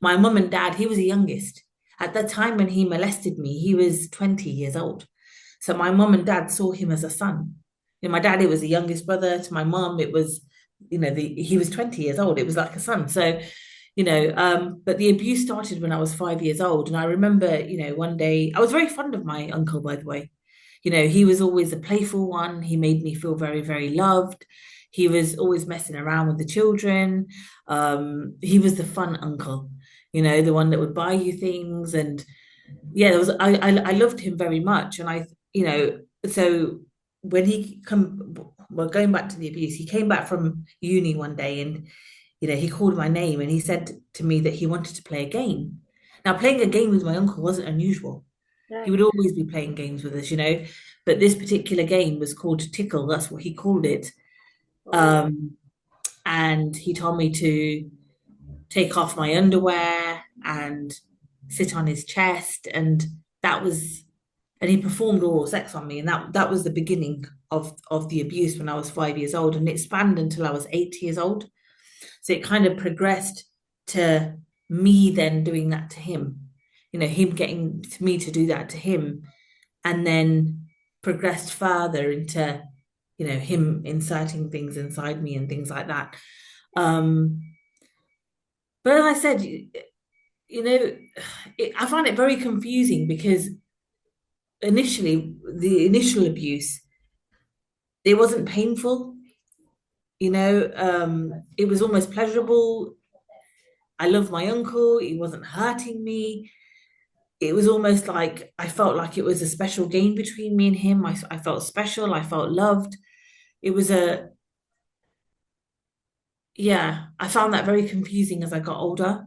My mum and dad, he was the youngest. At the time when he molested me, he was 20 years old. So my mum and dad saw him as a son. My dad, it was the youngest brother. To my mum, it was, he was 20 years old. It was like a son. So, but the abuse started when I was 5 years old. And I remember, one day I was very fond of my uncle, by the way. He was always a playful one. He made me feel very, very loved. He was always messing around with the children. He was the fun uncle, the one that would buy you things. And yeah, I loved him very much. And so when he come, well, going back to the abuse, he came back from uni one day and, he called my name and he said to me that he wanted to play a game. Now, playing a game with my uncle wasn't unusual. He Right. would always be playing games with us, but this particular game was called Tickle. That's what he called it. Oh, Um, and he told me to take off my underwear and sit on his chest, and that was, and he performed oral sex on me, and that was the beginning of the abuse when I was 5 years old, and it spanned until I was 8 years old. So it kind of progressed to me then doing that to him, him getting to me to do that to him, and then progressed further into, him inciting things inside me and things like that. Um, but as I said, I find it very confusing because initially, the initial abuse, it wasn't painful, it was almost pleasurable. I loved my uncle, he wasn't hurting me. It was almost like I felt like it was a special game between me and him. I felt special, I felt loved. It was yeah, I found that very confusing as I got older.